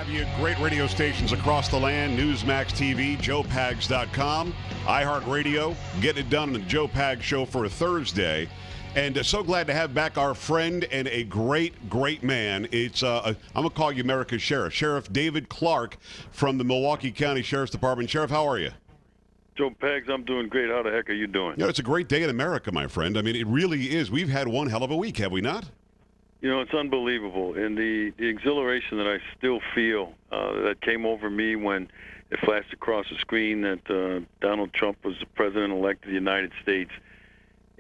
have you. Great radio stations across the land. Newsmax TV, joepags.com, iHeartRadio. Getting it done on the Joe Pags Show for a Thursday. And so glad to have back our friend and a great, great man. It's I'm going to call you America's Sheriff. Sheriff David Clarke from the Milwaukee County Sheriff's Department. Sheriff, how are you? Joe Pags, I'm doing great. How the heck are you doing? You know, it's a great day in America, my friend. I mean, it really is. We've had one hell of a week, have we not? You know, it's unbelievable. And the exhilaration that I still feel that came over me when it flashed across the screen that Donald Trump was the president-elect of the United States,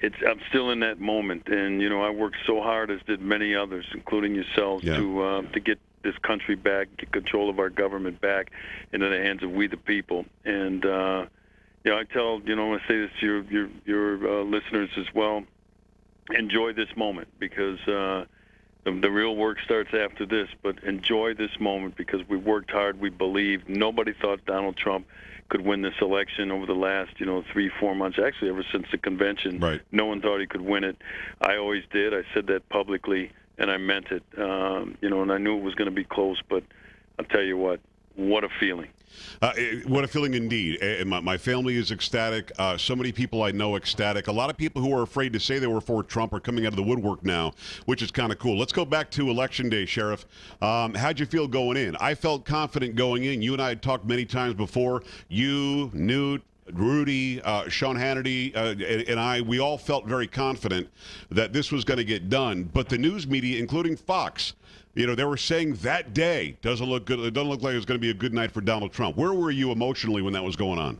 I'm still in that moment. And, you know, I worked so hard, as did many others, including yourselves, to get this country back, get control of our government back into the hands of we the people. And, you know, I tell, you know, I say this to your listeners as well, enjoy this moment because the real work starts after this, but enjoy this moment because we worked hard. We believed. Nobody thought Donald Trump could win this election over the last, 3-4 months. Actually, ever since the convention, right. No one thought he could win it. I always did. I said that publicly, and I meant it. And I knew it was going to be close, but I'll tell you what a feeling. What a feeling indeed. My family is ecstatic. So many people I know ecstatic. A lot of people who are afraid to say they were for Trump are coming out of the woodwork now, which is kind of cool. Let's go back to Election Day, Sheriff. How'd you feel going in? I felt confident going in. You and I had talked many times before. You, Newt, Rudy, Sean Hannity, and we all felt very confident that this was going to get done. But the news media, including Fox, they were saying that day doesn't look good. It doesn't look like it's going to be a good night for Donald Trump. Where were you emotionally when that was going on?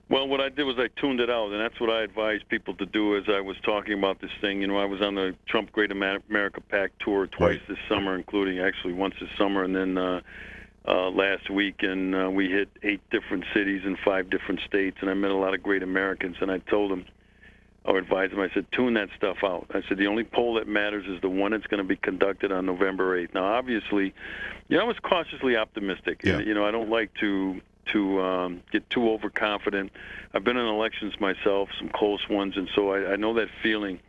Well, what I did was I tuned it out, and that's what I advised people to do as I was talking about this thing. I was on the Trump Great America PAC tour twice this summer, including actually once this summer and then last week, and we hit 8 different cities in 5 different states, and I met a lot of great Americans, and I told them, or advised them, I said, tune that stuff out. I said, the only poll that matters is the one that's going to be conducted on November 8th. Now, obviously, I was cautiously optimistic. Yeah. I don't like to get too overconfident. I've been in elections myself, some close ones, and so I know that feeling.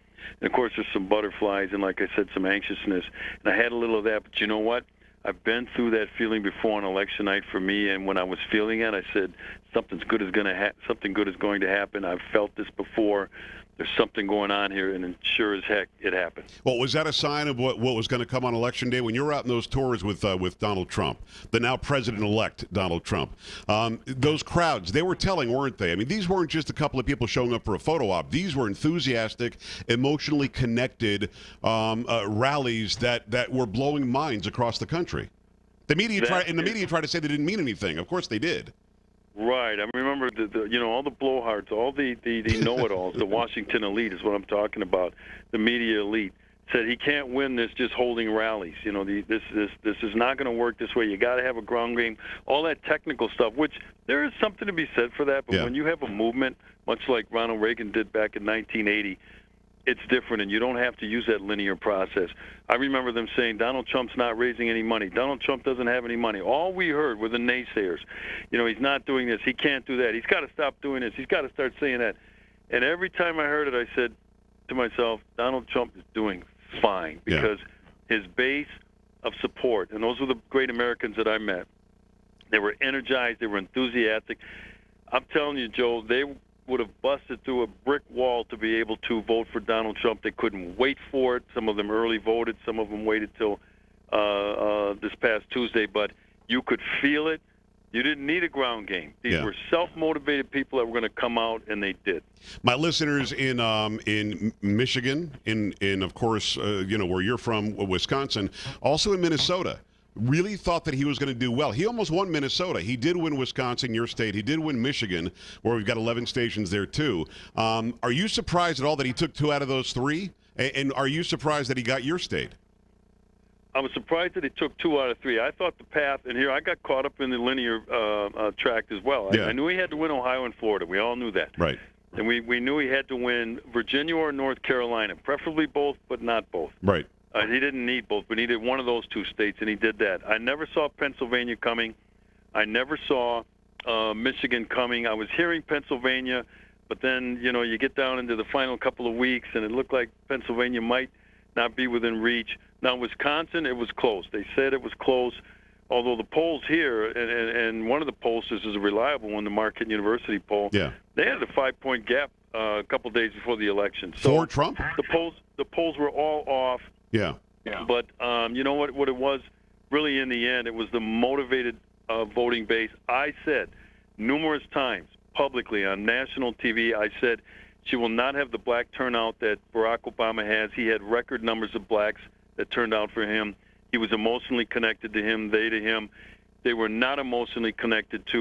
And, of course, there's some butterflies and, like I said, some anxiousness. And I had a little of that, but you know what? I've been through that feeling before on election night for me, and when I was feeling it, I said, something good is going to happen. I've felt this before. There's something going on here, and sure as heck, it happened. Well, was that a sign of what was going to come on Election Day? When you were out in those tours with Donald Trump, the now President-elect Donald Trump, those crowds, they were telling, weren't they? I mean, these weren't just a couple of people showing up for a photo op. These were enthusiastic, emotionally connected rallies that were blowing minds across the country. The media tried to say they didn't mean anything. Of course they did. Right. I remember all the blowhards, all the know-it-alls, the Washington elite is what I'm talking about. The media elite said he can't win this just holding rallies. This is not going to work this way. You got to have a ground game. All that technical stuff, which there is something to be said for that. But when you have a movement, much like Ronald Reagan did back in 1980. It's different, and you don't have to use that linear process. I remember them saying, Donald Trump's not raising any money. Donald Trump doesn't have any money. All we heard were the naysayers. He's not doing this. He can't do that. He's got to stop doing this. He's got to start saying that. And every time I heard it, I said to myself, Donald Trump is doing fine because his base of support, and those were the great Americans that I met, they were energized. They were enthusiastic. I'm telling you, Joe, they would have busted through a brick wall to be able to vote for Donald Trump. They couldn't wait for it. Some of them early voted. Some of them waited till this past Tuesday. But you could feel it. You didn't need a ground game. These were self-motivated people that were going to come out, and they did. My listeners in Michigan, in of course, where you're from, Wisconsin, also in Minnesota, really thought that he was going to do well. He almost won Minnesota. He did win Wisconsin, your state. He did win Michigan, where we've got 11 stations there, too. Are you surprised at all that he took 2 out of those 3? And are you surprised that he got your state? I was surprised that he took 2 out of 3. I thought the path, and here I got caught up in the linear track as well. I knew he had to win Ohio and Florida. We all knew that. Right. And we knew he had to win Virginia or North Carolina, preferably both, but not both. Right. He didn't need both, but he needed one of those 2 states, and he did that. I never saw Pennsylvania coming. I never saw Michigan coming. I was hearing Pennsylvania, but then, you get down into the final couple of weeks, and it looked like Pennsylvania might not be within reach. Now, Wisconsin, it was close. They said it was close. although the polls here, and one of the pollsters is a reliable one, the Marquette University poll, Yeah. they had a 5-point gap a couple days before the election. So For Trump? The polls were all off. Yeah. But you know what it was really in the end? It was the motivated voting base. I said numerous times publicly on national TV, I said she will not have the black turnout that Barack Obama has. He had record numbers of blacks that turned out for him. He was emotionally connected to him, they to him. They were not emotionally connected to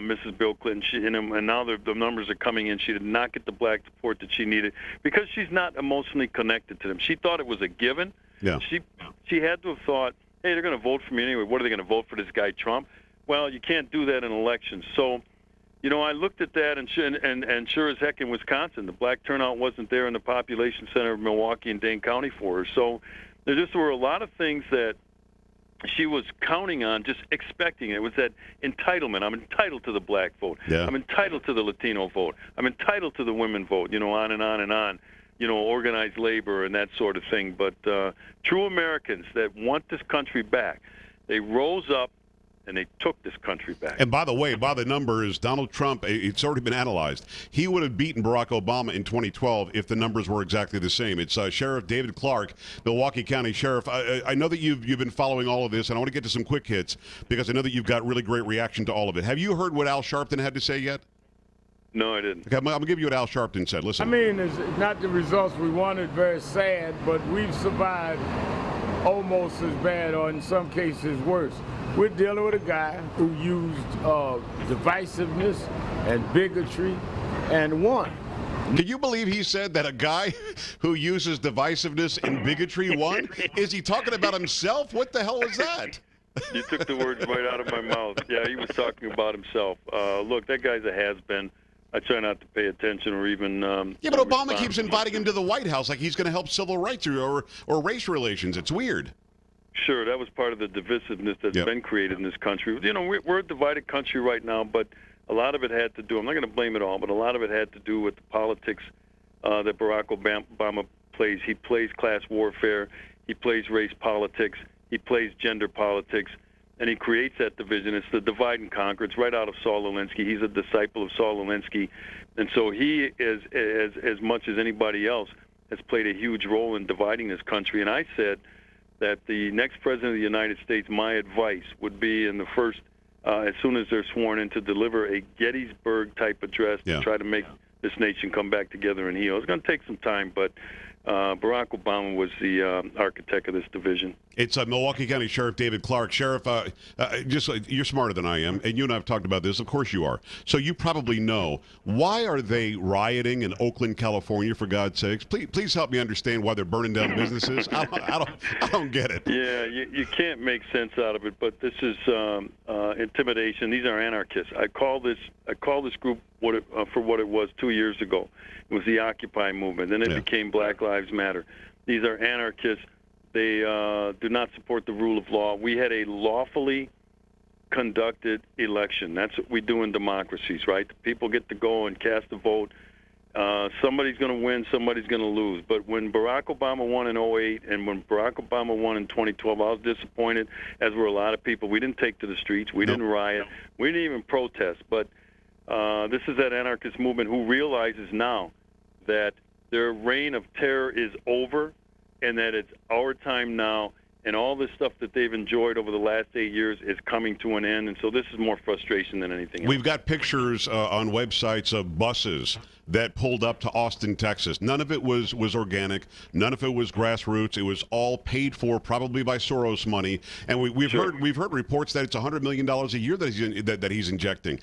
Mrs. Bill Clinton. And now the numbers are coming in. She did not get the black support that she needed because she's not emotionally connected to them. She thought it was a given. Yeah. She had to have thought, hey, they're going to vote for me anyway. What are they going to vote for this guy Trump? Well, you can't do that in elections. So, you know, I looked at that, and sure as heck in Wisconsin, the black turnout wasn't there in the population center of Milwaukee and Dane County for her. So there just were a lot of things that she was counting on, just expecting it. It was that entitlement. I'm entitled to the black vote. Yeah. I'm entitled to the Latino vote. I'm entitled to the women vote, you know, on and on and on. You know, organized labor and that sort of thing. But true Americans that want this country back, they rose up and they took this country back. And by the way, by the numbers, Donald Trump, it's already been analyzed. He would have beaten Barack Obama in 2012 if the numbers were exactly the same. It's Sheriff David Clarke, Milwaukee County Sheriff. I know that you've been following all of this, and I want to get to some quick hits because I know that you've got really great reaction to all of it. Have you heard what Al Sharpton had to say yet? No, I didn't. Okay, I'm going to give you what Al Sharpton said. Listen. I mean, it's not the results we wanted, very sad, but we've survived almost as bad, or in some cases worse. We're dealing with a guy who used divisiveness and bigotry and won. Can you believe he said that a guy who uses divisiveness and bigotry won? Is he talking about himself? What the hell was that? You took the words right out of my mouth. Yeah, he was talking about himself. Look, that guy's a has-been. I try not to pay attention or even. Yeah, but Obama keeps inviting him to the White House like he's going to help civil rights or race relations. It's weird. Sure, that was part of the divisiveness that's been created in this country. You know, we're a divided country right now, but a lot of it had to do, I'm not going to blame it all, but a lot of it had to do with the politics that Barack Obama plays. He plays class warfare. He plays race politics. He plays gender politics. And he creates that division. It's the divide and conquer. It's right out of Saul Alinsky. He's a disciple of Saul Alinsky. And so he, as much as anybody else, has played a huge role in dividing this country. And I said that the next president of the United States, my advice would be in the first, as soon as they're sworn in, to deliver a Gettysburg-type address to try to make this nation come back together and heal. It's going to take some time, but Barack Obama was the architect of this division. It's Milwaukee County Sheriff David Clarke. Sheriff, you're smarter than I am, and you and I have talked about this. Of course you are. So you probably know, why are they rioting in Oakland, California, for God's sakes? Please help me understand why they're burning down businesses. I don't get it. Yeah, you can't make sense out of it, but this is intimidation. These are anarchists. I call this group for what it was 2 years ago. It was the Occupy movement. Then it became Black Lives Matter. These are anarchists. They do not support the rule of law. We had a lawfully conducted election. That's what we do in democracies, right? The people get to go and cast a vote. Somebody's going to win, somebody's going to lose. But when Barack Obama won in 2008 and when Barack Obama won in 2012, I was disappointed, as were a lot of people. We didn't take to the streets. We didn't riot. We didn't even protest. But this is that anarchist movement who realizes now that their reign of terror is over and that it's our time now, and all this stuff that they've enjoyed over the last 8 years is coming to an end. And so this is more frustration than anything else. We've got pictures on websites of buses that pulled up to Austin, Texas. None of it was organic. None of it was grassroots. It was all paid for, probably by Soros money. And we've heard reports that it's $100 million a year that he's injecting.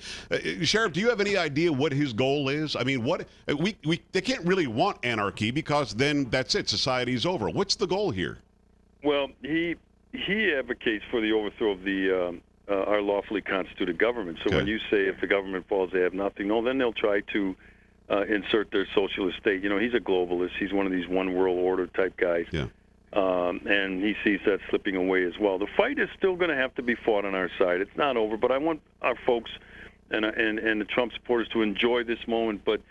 Sheriff, do you have any idea what his goal is? I mean, they can't really want anarchy because then that's it. Society's over. What's the goal here? Well, he advocates for the overthrow of our lawfully constituted government. So when you say if the government falls, they have nothing, then they'll try to insert their socialist state. You know, he's a globalist. He's one of these one world order type guys. Yeah. And he sees that slipping away as well. The fight is still going to have to be fought on our side. It's not over, but I want our folks and the Trump supporters to enjoy this moment, but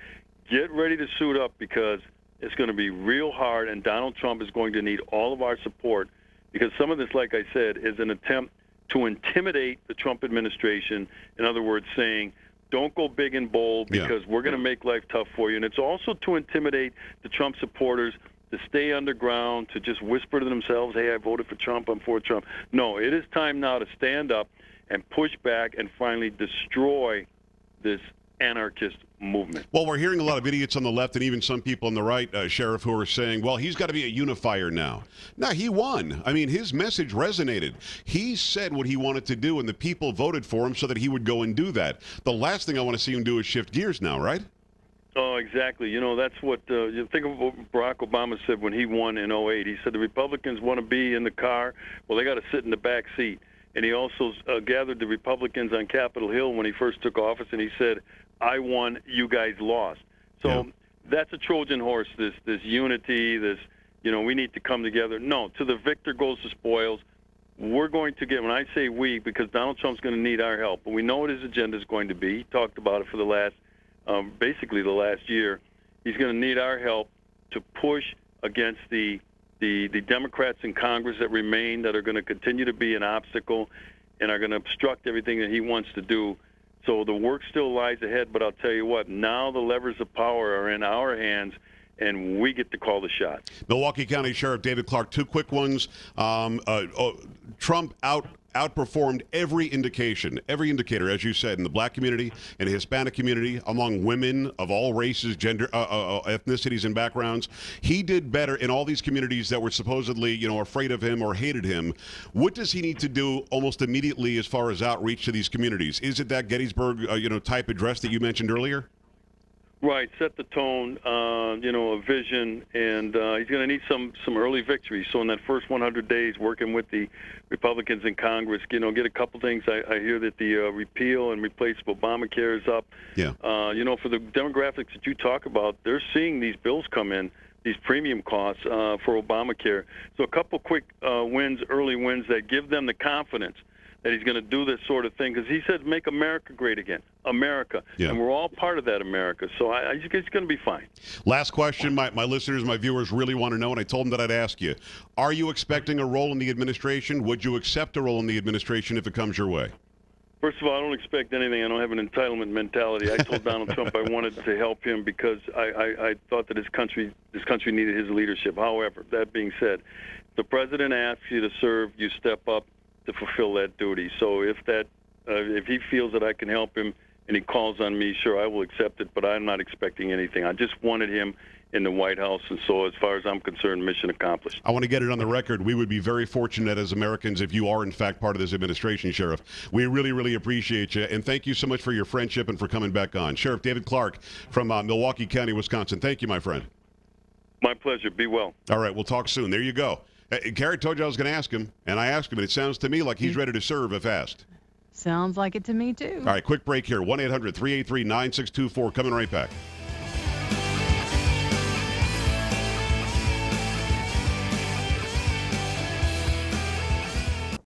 get ready to suit up because it's going to be real hard, and Donald Trump is going to need all of our support because some of this, like I said, is an attempt to intimidate the Trump administration. In other words, saying, don't go big and bold because we're going to make life tough for you. And it's also to intimidate the Trump supporters to stay underground, to just whisper to themselves, hey, I voted for Trump, I'm for Trump. No, it is time now to stand up and push back and finally destroy this anarchist movement. Well, we're hearing a lot of idiots on the left and even some people on the right, Sheriff, who are saying, well, he's got to be a unifier now. No, he won. I mean, his message resonated. He said what he wanted to do, and the people voted for him so that he would go and do that. The last thing I want to see him do is shift gears now, right? Oh, exactly. You know, that's what you think of what Barack Obama said when he won in 2008. He said the Republicans want to be in the car. Well, they got to sit in the back seat. And he also gathered the Republicans on Capitol Hill when he first took office, and he said, I won, you guys lost. So that's a Trojan horse, this unity, this, you know, we need to come together. No, to the victor goes the spoils. We're going to get, when I say we, because Donald Trump's going to need our help, but we know what his agenda is going to be. He talked about it for the last, basically the last year. He's going to need our help to push against the Democrats in Congress that remain, that are going to continue to be an obstacle and are going to obstruct everything that he wants to do. So the work still lies ahead, but I'll tell you what, now the levers of power are in our hands, and we get to call the shot. Milwaukee County Sheriff David Clarke, two quick ones. Trump outperformed every indicator, as you said, in the black community and the Hispanic community, among women of all races, gender, ethnicities, and backgrounds. He did better in all these communities that were supposedly, you know, afraid of him or hated him. What does he need to do almost immediately as far as outreach to these communities? Is it that Gettysburg, type address that you mentioned earlier? Right, set the tone, a vision, and he's going to need some early victories. So in that first 100 days, working with the Republicans in Congress, get a couple things. I hear that the repeal and replace of Obamacare is up. Yeah. For the demographics that you talk about, they're seeing these bills come in, these premium costs for Obamacare. So a couple quick wins, early wins that give them the confidence that he's going to do this sort of thing, because he said, make America great again, America. Yeah. And we're all part of that America. So it's going to be fine. Last question, my listeners, my viewers really want to know, and I told them that I'd ask you. Are you expecting a role in the administration? Would you accept a role in the administration if it comes your way? First of all, I don't expect anything. I don't have an entitlement mentality. I told Donald Trump I wanted to help him because I thought that this country needed his leadership. However, that being said, if the president asks you to serve, you step up to fulfill that duty. So if he feels that I can help him and he calls on me, sure, I will accept it, but I'm not expecting anything. I just wanted him in the White House, and so as far as I'm concerned, mission accomplished. I want to get it on the record. We would be very fortunate as Americans if you are, in fact, part of this administration, Sheriff. We really, really appreciate you, and thank you so much for your friendship and for coming back on. Sheriff David Clarke from Milwaukee County, Wisconsin. Thank you, my friend. My pleasure. Be well. All right, we'll talk soon. There you go. Carrie told you I was going to ask him, and I asked him, and it sounds to me like he's ready to serve if asked. Sounds like it to me, too. All right, quick break here. 1-800-383-9624. Coming right back.